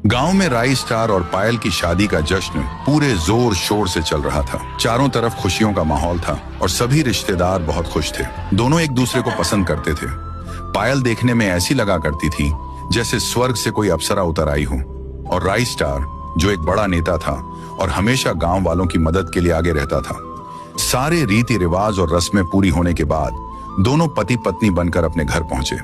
गांव में राई स्टार और पायल की शादी का जश्न पूरे जोर शोर से चल रहा था। चारों तरफ खुशियों का माहौल था और सभी रिश्तेदार बहुत खुश थे। दोनों एक दूसरे को पसंद करते थे। पायल देखने में ऐसी लगा करती थी जैसे स्वर्ग से कोई अप्सरा उतर आई हो, और राई स्टार जो एक बड़ा नेता था और हमेशा गांव वालों की मदद के लिए आगे रहता था। सारे रीति रिवाज और रस्में पूरी होने के बाद दोनों पति पत्नी बनकर अपने घर पहुंचे।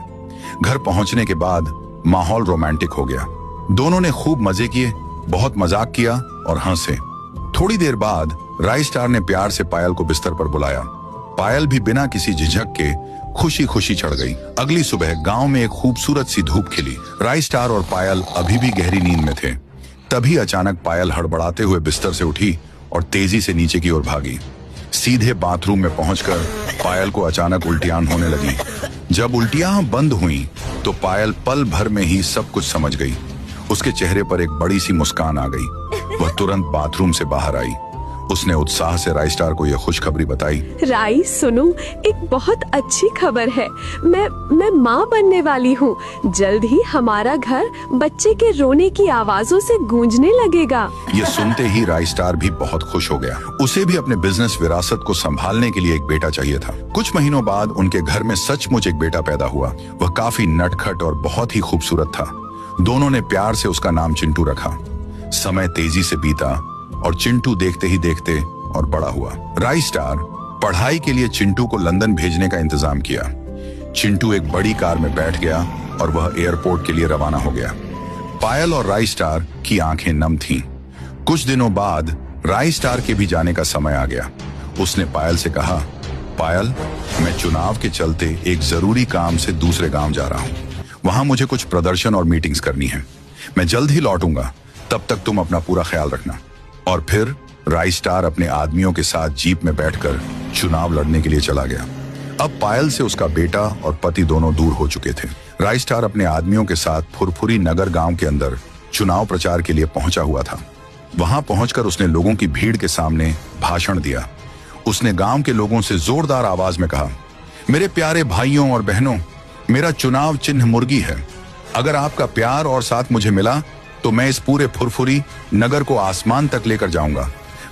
घर पहुंचने के बाद माहौल रोमांटिक हो गया। दोनों ने खूब मजे किए, बहुत मजाक किया और हंसे। थोड़ी देर बाद राई स्टार ने प्यार से पायल को बिस्तर पर बुलाया। पायल भी बिना किसी झिझक के खुशी खुशी चढ़ गई। अगली सुबह गांव में एक खूबसूरत सी धूप खिली। राई स्टार और पायल अभी भी गहरी नींद में थे। तभी अचानक पायल हड़बड़ाते हुए बिस्तर से उठी और तेजी से नीचे की ओर भागी। सीधे बाथरूम में पहुंचकर पायल को अचानक उल्टियां होने लगी। जब उल्टियां बंद हुई तो पायल पल भर में ही सब कुछ समझ गई। उसके चेहरे पर एक बड़ी सी मुस्कान आ गई। वह तुरंत बाथरूम से बाहर आई। उसने उत्साह से राई स्टार को यह खुशखबरी बताई। राई सुनो, एक बहुत अच्छी खबर है। मैं माँ बनने वाली हूँ। जल्द ही हमारा घर बच्चे के रोने की आवाजों से गूंजने लगेगा। ये सुनते ही राई स्टार भी बहुत खुश हो गया। उसे भी अपने बिजनेस विरासत को संभालने के लिए एक बेटा चाहिए था। कुछ महीनों बाद उनके घर में सचमुच एक बेटा पैदा हुआ। वह काफी नटखट और बहुत ही खूबसूरत था। दोनों ने प्यार से उसका नाम चिंटू रखा। समय तेजी से बीता और चिंटू देखते ही देखते और बड़ा हुआ। राई स्टार पढ़ाई के लिए चिंटू को लंदन भेजने का इंतजाम किया। चिंटू एक बड़ी कार में बैठ गया और वह एयरपोर्ट के लिए रवाना हो गया। पायल और राई स्टार की आंखें नम थीं। कुछ दिनों बाद राई स्टार के भी जाने का समय आ गया। उसने पायल से कहा, पायल, मैं चुनाव के चलते एक जरूरी काम से दूसरे गांव जा रहा हूं। वहां मुझे कुछ प्रदर्शन और मीटिंग्स करनी है। मैं जल्द ही लौटूंगा, तब तक तुम अपना पूरा ख्याल रखना। और फिर राई स्टार अपने आदमियों के साथ जीप में बैठकर चुनाव लड़ने के लिए चला गया। अब पायल से उसका बेटा और पति दोनों दूर हो चुके थे। राई स्टार अपने आदमियों के साथ फुरफुरी नगर गांव के अंदर चुनाव प्रचार के लिए पहुंचा हुआ था। वहां पहुंचकर उसने लोगों की भीड़ के सामने भाषण दिया। उसने गांव के लोगों से जोरदार आवाज में कहा, मेरे प्यारे भाइयों और बहनों, मेरा चुनाव चिन्ह मुर्गी है। अगर आपका प्यार और साथ मुझे मिला तो मैं इस पूरे फुरफुरी नगर को आसमान तक लेकर जाऊंगा।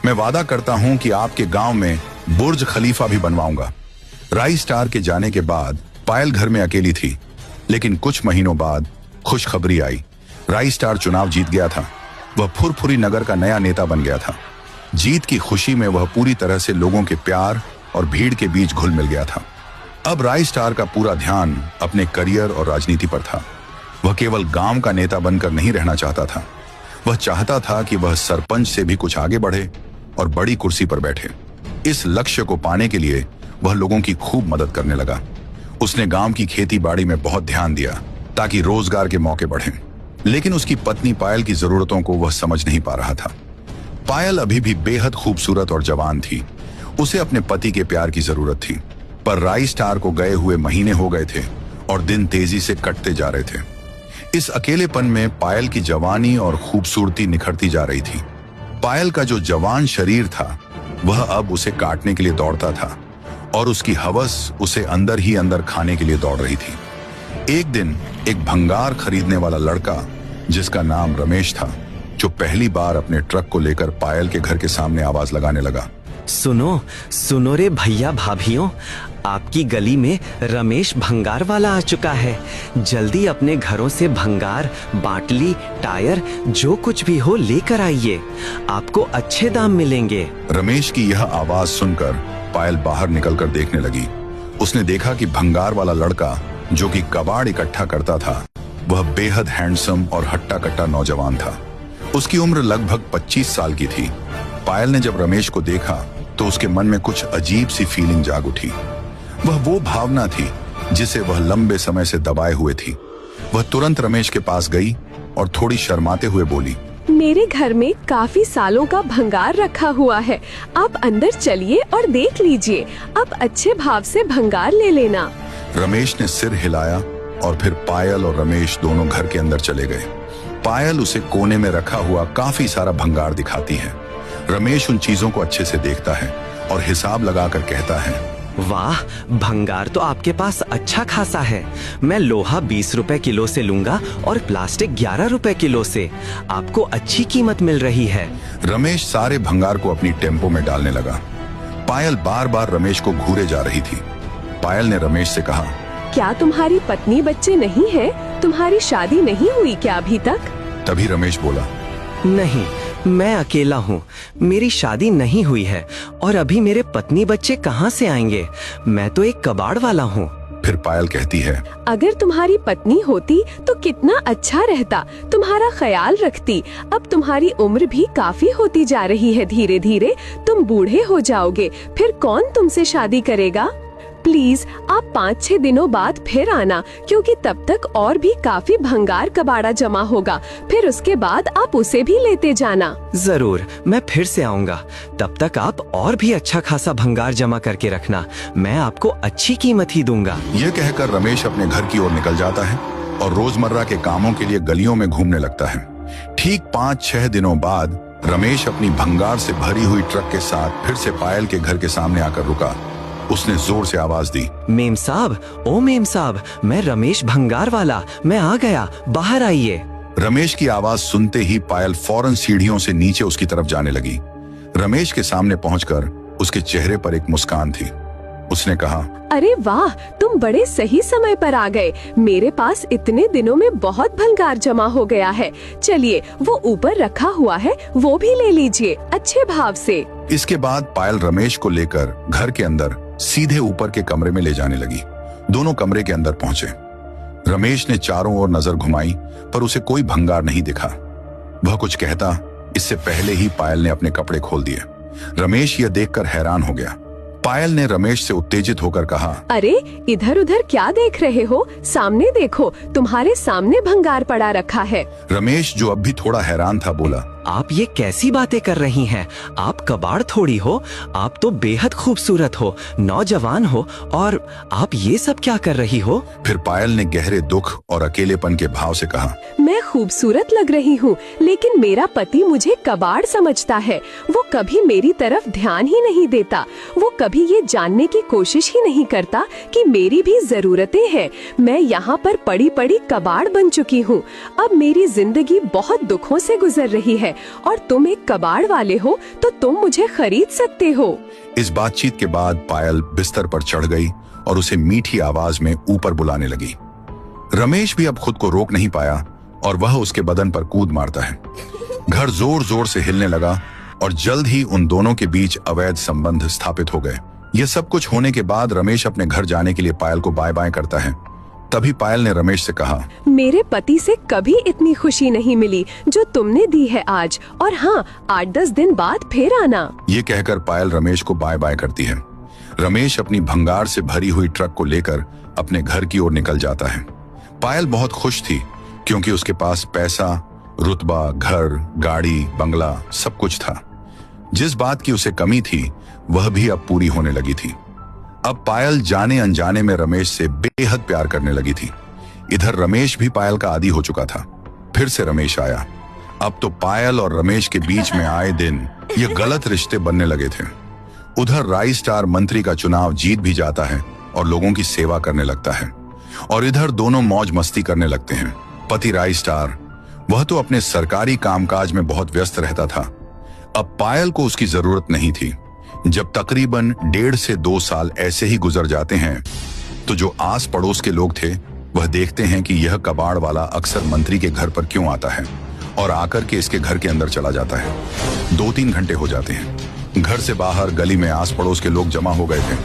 मैं वादा करता हूं कि आपके गांव में बुर्ज खलीफा भी बनवाऊंगा। राई स्टार के जाने के बाद पायल घर में अकेली थी, लेकिन कुछ महीनों बाद खुशखबरी आई। राई स्टार चुनाव जीत गया था। वह फुरफुरी नगर का नया नेता बन गया था। जीत की खुशी में वह पूरी तरह से लोगों के प्यार और भीड़ के बीच घुल मिल गया था। अब राई स्टार का पूरा ध्यान अपने करियर और राजनीति पर था। वह केवल गांव का नेता बनकर नहीं रहना चाहता था। वह चाहता था कि वह सरपंच से भी कुछ आगे बढ़े और बड़ी कुर्सी पर बैठे। इस लक्ष्य को पाने के लिए वह लोगों की खूब मदद करने लगा। उसने गांव की खेती बाड़ी में बहुत ध्यान दिया ताकि रोजगार के मौके बढ़ें। लेकिन उसकी पत्नी पायल की जरूरतों को वह समझ नहीं पा रहा था। पायल अभी भी बेहद खूबसूरत और जवान थी। उसे अपने पति के प्यार की जरूरत थी। पर राई स्टार को गए हुए महीने हो गए थे और दिन तेजी से कटते जा रहे थे। इस अकेलेपन में पायल की जवानी और खूबसूरती निखरती जा रही थी। पायल का जो जवान शरीर था वह अब उसे काटने के लिए दौड़ता था और उसकी हवस उसे अंदर ही अंदर खाने के लिए दौड़ रही थी। एक दिन एक भंगार खरीदने वाला लड़का, जिसका नाम रमेश था, जो पहली बार अपने ट्रक को लेकर पायल के घर के सामने आवाज लगाने लगा। सुनो सुनो रे भैया भाभियों, आपकी गली में रमेश भंगार वाला आ चुका है। जल्दी अपने घरों से भंगार, बाटली, टायर, जो कुछ भी हो लेकर आइए। आपको अच्छे दाम मिलेंगे। रमेश की यह आवाज सुनकर पायल बाहर निकलकर देखने लगी। उसने देखा कि भंगार वाला लड़का, जो कि कबाड़ इकट्ठा करता था, वह बेहद हैंडसम और हट्टा कट्टा नौजवान था। उसकी उम्र लगभग 25 साल की थी। पायल ने जब रमेश को देखा तो उसके मन में कुछ अजीब सी फीलिंग जाग उठी। वह वो भावना थी जिसे वह लंबे समय से दबाए हुए थी। वह तुरंत रमेश के पास गई और थोड़ी शर्माते हुए बोली, मेरे घर में काफी सालों का भंगार रखा हुआ है। आप अंदर चलिए और देख लीजिए। आप अच्छे भाव से भंगार ले लेना। रमेश ने सिर हिलाया और फिर पायल और रमेश दोनों घर के अंदर चले गए। पायल उसे कोने में रखा हुआ काफी सारा भंगार दिखाती है। रमेश उन चीजों को अच्छे से देखता है और हिसाब लगाकर कहता है, वाह, भंगार तो आपके पास अच्छा खासा है। मैं लोहा 20 रुपए किलो से लूंगा और प्लास्टिक 11 रुपए किलो से। आपको अच्छी कीमत मिल रही है। रमेश सारे भंगार को अपनी टेम्पो में डालने लगा। पायल बार बार रमेश को घूरे जा रही थी। पायल ने रमेश से कहा, क्या तुम्हारी पत्नी बच्चे नहीं है? तुम्हारी शादी नहीं हुई क्या अभी तक? तभी रमेश बोला, नहीं, मैं अकेला हूँ। मेरी शादी नहीं हुई है और अभी मेरे पत्नी बच्चे कहाँ से आएंगे? मैं तो एक कबाड़ वाला हूँ। फिर पायल कहती है, अगर तुम्हारी पत्नी होती तो कितना अच्छा रहता, तुम्हारा ख्याल रखती। अब तुम्हारी उम्र भी काफी होती जा रही है, धीरे धीरे तुम बूढ़े हो जाओगे, फिर कौन तुमसे शादी करेगा? प्लीज आप 5-6 दिनों बाद फिर आना, क्योंकि तब तक और भी काफी भंगार कबाड़ा जमा होगा। फिर उसके बाद आप उसे भी लेते जाना। जरूर, मैं फिर से आऊंगा। तब तक आप और भी अच्छा खासा भंगार जमा करके रखना। मैं आपको अच्छी कीमत ही दूंगा। यह कहकर रमेश अपने घर की ओर निकल जाता है और रोजमर्रा के कामों के लिए गलियों में घूमने लगता है। ठीक 5-6 दिनों बाद रमेश अपनी भंगार से भरी हुई ट्रक के साथ फिर से पायल के घर के सामने आकर रुका। उसने जोर से आवाज दी, मेम साहब, ओ मेम साहब, मैं रमेश भंगार वाला, मैं आ गया, बाहर आइए। रमेश की आवाज सुनते ही पायल फौरन सीढ़ियों से नीचे उसकी तरफ जाने लगी। रमेश के सामने पहुंचकर उसके चेहरे पर एक मुस्कान थी। उसने कहा, अरे वाह, तुम बड़े सही समय पर आ गए। मेरे पास इतने दिनों में बहुत भंगार जमा हो गया है। चलिए, वो ऊपर रखा हुआ है, वो भी ले लीजिए अच्छे भाव से। इसके बाद पायल रमेश को लेकर घर के अंदर सीधे ऊपर के कमरे में ले जाने लगी। दोनों कमरे के अंदर पहुंचे। रमेश ने चारों ओर नजर घुमाई, पर उसे कोई भंगार नहीं दिखा। वह कुछ कहता, इससे पहले ही पायल ने अपने कपड़े खोल दिए। रमेश यह देखकर हैरान हो गया। पायल ने रमेश से उत्तेजित होकर कहा, अरे इधर उधर क्या देख रहे हो? सामने देखो, तुम्हारे सामने भंगार पड़ा रखा है। रमेश, जो अब भी थोड़ा हैरान था, बोला, आप ये कैसी बातें कर रही हैं? आप कबाड़ थोड़ी हो, आप तो बेहद खूबसूरत हो, नौजवान हो, और आप ये सब क्या कर रही हो? फिर पायल ने गहरे दुख और अकेलेपन के भाव से कहा, मैं खूबसूरत लग रही हूँ, लेकिन मेरा पति मुझे कबाड़ समझता है। वो कभी मेरी तरफ ध्यान ही नहीं देता। वो कभी ये जानने की कोशिश ही नहीं करता कि मेरी भी जरूरतें हैं। मैं यहाँ पर पड़ी पड़ी कबाड़ बन चुकी हूँ। अब मेरी जिंदगी बहुत दुखों से गुजर रही है, और तुम एक कबाड़ वाले हो, तो तुम मुझे खरीद सकते हो। इस बातचीत के बाद पायल बिस्तर पर चढ़ गई और उसे मीठी आवाज में ऊपर बुलाने लगी। रमेश भी अब खुद को रोक नहीं पाया और वह उसके बदन पर कूद मारता है। घर जोर जोर से हिलने लगा और जल्द ही उन दोनों के बीच अवैध संबंध स्थापित हो गए। यह सब कुछ होने के बाद रमेश अपने घर जाने के लिए पायल को बाय बाय करता है। तभी पायल ने रमेश से कहा, मेरे पति से कभी इतनी खुशी नहीं मिली जो तुमने दी है आज, और हाँ, 8-10 दिन बाद फिर आना। ये कहकर पायल रमेश को बाय बाय करती है। रमेश अपनी भंगार से भरी हुई ट्रक को लेकर अपने घर की ओर निकल जाता है। पायल बहुत खुश थी, क्योंकि उसके पास पैसा, रुतबा, घर, गाड़ी, बंगला सब कुछ था। जिस बात की उसे कमी थी, वह भी अब पूरी होने लगी थी। अब पायल जाने अनजाने में रमेश से बेहद प्यार करने लगी थी। इधर रमेश भी पायल का आदी हो चुका था। फिर से रमेश आया। अब तो पायल और रमेश के बीच में आए दिन ये गलत रिश्ते बनने लगे थे। उधर राई स्टार मंत्री का चुनाव जीत भी जाता है और लोगों की सेवा करने लगता है, और इधर दोनों मौज मस्ती करने लगते हैं। पति राई स्टार, वह तो अपने सरकारी कामकाज में बहुत व्यस्त रहता था। अब पायल को उसकी जरूरत नहीं थी। जब तकरीबन 1.5 से 2 साल ऐसे ही गुजर जाते हैं, तो जो आस पड़ोस के लोग थे वह देखते हैं कि यह कबाड़ वाला अक्सर मंत्री के घर पर क्यों आता है, और आकर के इसके घर के अंदर चला जाता है। 2-3 घंटे हो जाते हैं। घर से बाहर गली में आस पड़ोस के लोग जमा हो गए थे।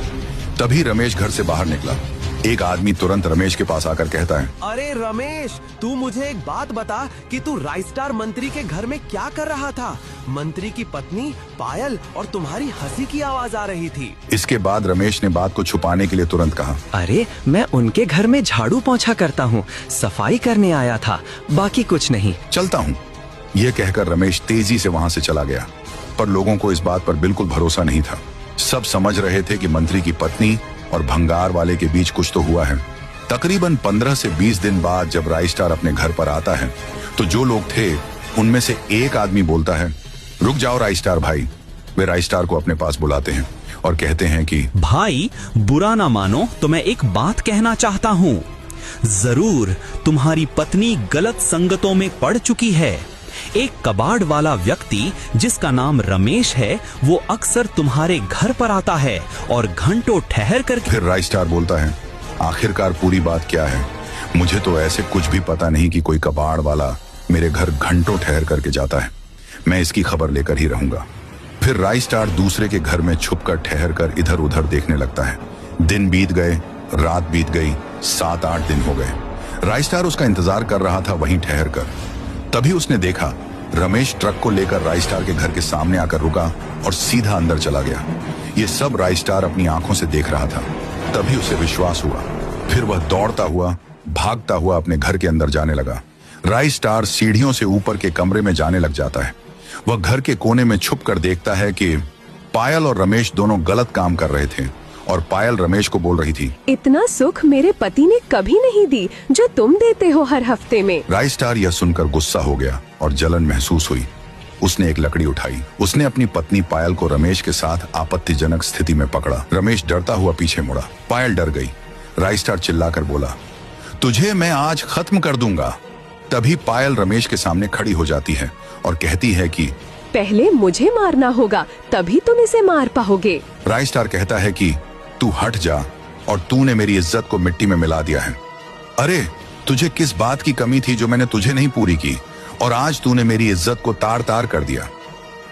तभी रमेश घर से बाहर निकला। एक आदमी तुरंत रमेश के पास आकर कहता है, अरे रमेश, तू मुझे एक बात बता कि तू राई स्टार मंत्री के घर में क्या कर रहा था? मंत्री की पत्नी पायल और तुम्हारी हंसी की आवाज आ रही थी। इसके बाद रमेश ने बात को छुपाने के लिए तुरंत कहा, अरे मैं उनके घर में झाड़ू पोंछा करता हूँ, सफाई करने आया था, बाकी कुछ नहीं। चलता हूँ। यह कहकर रमेश तेजी से वहां से चला गया। पर लोगों को इस बात पर बिल्कुल भरोसा नहीं था। सब समझ रहे थे कि मंत्री की पत्नी और भंगार वाले के बीच कुछ तो हुआ है। तकरीबन 15 से 20 दिन बाद जब राई स्टार अपने घर पर आता है, तो जो लोग थे उनमें से एक आदमी बोलता है, रुक जाओ राई स्टार भाई। वे राई स्टार को अपने पास बुलाते हैं और कहते हैं कि भाई, बुरा ना मानो तो मैं एक बात कहना चाहता हूँ। जरूर तुम्हारी पत्नी गलत संगतों में पड़ चुकी है। एक कबाड़ वाला व्यक्ति जिसका नाम रमेश है, वो अक्सर तुम्हारे घर पर आता है और घंटों ठहर कर। फिर राइस्टार बोलता है, आखिरकार पूरी बात क्या है? मुझे तो ऐसे कुछ भी पता नहीं कि कोई कबाड़ वाला मेरे घर घंटों ठहर करके जाता है। मैं इसकी खबर लेकर ही रहूंगा। फिर राइस्टार दूसरे के घर में छुपकर ठहर कर इधर उधर देखने लगता है। दिन बीत गए, रात बीत गई, 7-8 दिन हो गए। राइस्टार उसका इंतजार कर रहा था वहीं ठहर कर। तभी उसने देखा रमेश ट्रक को लेकर राइस्टार के घर के सामने आकर रुका और सीधा अंदर चला गया। ये सब राइस्टार अपनी आंखों से देख रहा था। तभी उसे विश्वास हुआ। फिर वह दौड़ता हुआ, भागता हुआ अपने घर के अंदर जाने लगा। राइस्टार सीढ़ियों से ऊपर के कमरे में जाने लग जाता है। वह घर के कोने में छुप कर देखता है कि पायल और रमेश दोनों गलत काम कर रहे थे और पायल रमेश को बोल रही थी, इतना सुख मेरे पति ने कभी नहीं दी जो तुम देते हो हर हफ्ते में। राइस्टार यह सुनकर गुस्सा हो गया और जलन महसूस हुई। उसने एक लकड़ी उठाई। उसने अपनी पत्नी पायल को रमेश के साथ आपत्तिजनक स्थिति में पकड़ा। रमेश डरता हुआ पीछे मुड़ा। पायल डर गई। राइस्टार चिल्लाकर बोला, तुझे मैं आज खत्म कर दूंगा। तभी पायल रमेश के सामने खड़ी हो जाती है और कहती है कि पहले मुझे मारना होगा, तभी तुम इसे मार पाओगे। राइस्टार कहता है कि तू हट जा, और तूने मेरी इज्जत को मिट्टी में मिला दिया है। अरे, तुझे किस बात की कमी थी जो मैंने तुझे नहीं पूरी की, और आज तूने मेरी इज्जत को तार तार कर दिया।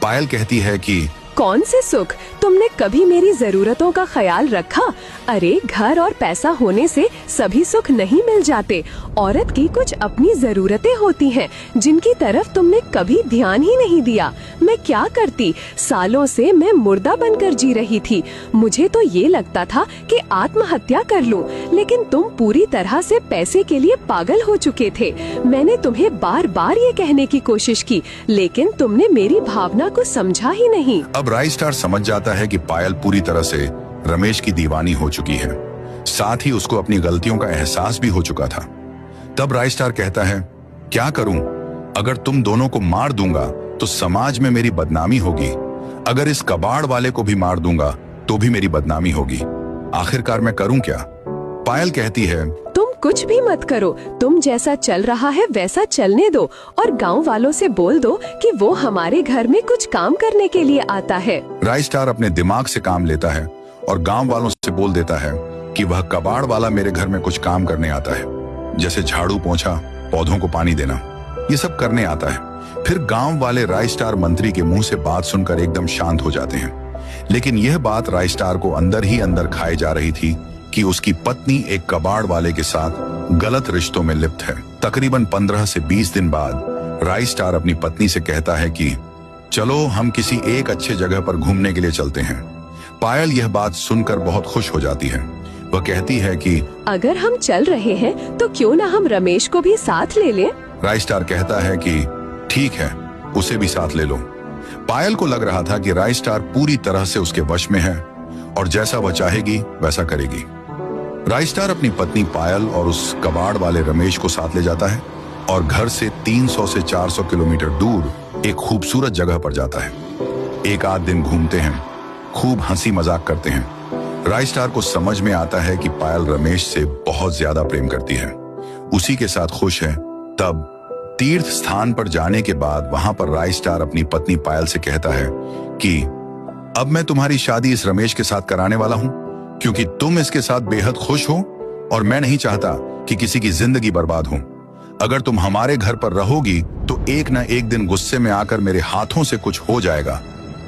पायल कहती है कि कौन से सुख? तुमने कभी मेरी जरूरतों का ख्याल रखा? अरे, घर और पैसा होने से सभी सुख नहीं मिल जाते। औरत की कुछ अपनी जरूरतें होती हैं जिनकी तरफ तुमने कभी ध्यान ही नहीं दिया। मैं क्या करती? सालों से मैं मुर्दा बनकर जी रही थी। मुझे तो ये लगता था कि आत्महत्या कर लूं, लेकिन तुम पूरी तरह से पैसे के लिए पागल हो चुके थे। मैंने तुम्हें बार बार ये कहने की कोशिश की, लेकिन तुमने मेरी भावना को समझा ही नहीं। अब राइस्टार समझ जाता है कि पायल पूरी तरह से रमेश की दीवानी हो चुकी है। साथ ही उसको अपनी गलतियों का एहसास भी हो चुका था। तब राइस्टार कहता है, क्या करूं? अगर तुम दोनों को मार दूंगा तो समाज में मेरी बदनामी होगी। अगर इस कबाड़ वाले को भी मार दूंगा तो भी मेरी बदनामी होगी। आखिरकार मैं करूं क्या? पायल कहती है, तुम कुछ भी मत करो। तुम जैसा चल रहा है वैसा चलने दो, और गांव वालों से बोल दो कि वो हमारे घर में कुछ काम करने के लिए आता है। राइस्टार अपने दिमाग से काम लेता है और गांव वालों से बोल देता है कि वह कबाड़ वाला मेरे घर में कुछ काम करने आता है, जैसे झाड़ू पोंछा, पौधों को पानी देना, ये सब करने आता है। फिर गांव वाले राइस्टार मंत्री के मुंह से बात सुनकर एकदम शांत हो जाते हैं। लेकिन यह बात राइस्टार को अंदर ही अंदर खाए जा रही थी कि उसकी पत्नी एक कबाड़ वाले के साथ गलत रिश्तों में लिप्त है। तकरीबन 15 से 20 दिन बाद राइस्टार अपनी पत्नी से कहता है कि चलो हम किसी एक अच्छे जगह पर घूमने के लिए चलते हैं। पायल यह बात सुनकर बहुत खुश हो जाती है। वह कहती है कि अगर हम चल रहे हैं तो क्यों ना हम रमेश को भी साथ ले लें? राइस्टार कहता है कि ठीक है, उसे भी साथ ले लो। पायल को लग रहा था कि राइस्टार पूरी तरह से उसके वश में है और जैसा वह चाहेगी वैसा करेगी। राइस्टार अपनी पत्नी पायल और उस कबाड़ वाले रमेश को साथ ले जाता है और घर से 300 से 400 किलोमीटर दूर एक खूबसूरत जगह पर जाता है। एक आध दिन घूमते हैं, खूब हंसी मजाक करते हैं। राइस्टार को समझ में आता है कि पायल रमेश से बहुत ज्यादा प्रेम करती है, उसी के साथ खुश है। तब तीर्थ स्थान पर जाने के बाद वहां पर राइस्टार अपनी पत्नी पायल से कहता है कि अब मैं तुम्हारी शादी इस रमेश के साथ कराने वाला हूं, क्योंकि तुम इसके साथ बेहद खुश हो और मैं नहीं चाहता कि किसी की जिंदगी बर्बाद हो। अगर तुम हमारे घर पर रहोगी तो एक न एक दिन गुस्से में आकर मेरे हाथों से कुछ हो जाएगा,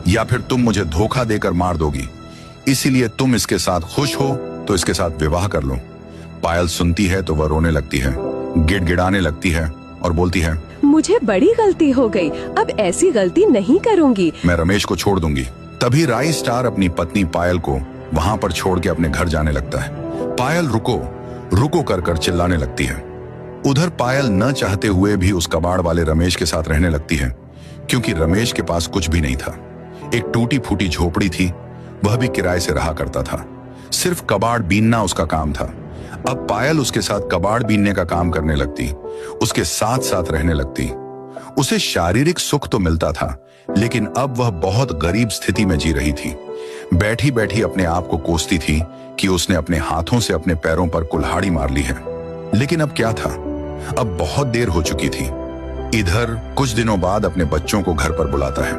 या फिर तुम मुझे धोखा देकर मार दोगी। इसीलिए तुम इसके साथ खुश हो तो इसके साथ विवाह कर लो। पायल सुनती है तो वह रोने लगती है, गिड़गिड़ाने लगती है और बोलती है, मुझे बड़ी गलती हो गई, अब ऐसी गलती नहीं करूंगी। मैं रमेश को छोड़ दूंगी। तभी राइस्टार अपनी पत्नी पायल को वहां पर छोड़ के अपने घर जाने लगता है। पायल रुको रुको कर चिल्लाने लगती है। उधर पायल न चाहते हुए भी उस कबाड़ वाले रमेश के साथ रहने लगती है, क्योंकि रमेश के पास कुछ भी नहीं था। एक टूटी फूटी झोपड़ी थी, वह भी किराए से रहा करता था। सिर्फ कबाड़ बीनना उसका काम था। अब पायल उसके साथ कबाड़ बीनने का काम करने लगती, उसके साथ साथ रहने लगती। उसे शारीरिक सुख तो मिलता था, लेकिन अब वह बहुत गरीब स्थिति में जी रही थी। बैठी बैठी अपने आप को कोसती थी कि उसने अपने हाथों से अपने पैरों पर कुल्हाड़ी मार ली है। लेकिन अब क्या था, अब बहुत देर हो चुकी थी। इधर कुछ दिनों बाद अपने बच्चों को घर पर बुलाता है।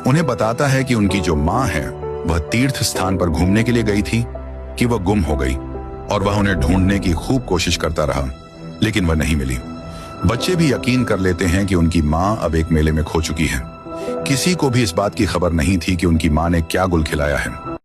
उन्हें बताता है कि उनकी जो माँ है वह तीर्थ स्थान पर घूमने के लिए गई थी, कि वह गुम हो गई, और वह उन्हें ढूंढने की खूब कोशिश करता रहा, लेकिन वह नहीं मिली। बच्चे भी यकीन कर लेते हैं कि उनकी माँ अब एक मेले में खो चुकी है। किसी को भी इस बात की खबर नहीं थी कि उनकी माँ ने क्या गुल खिलाया है।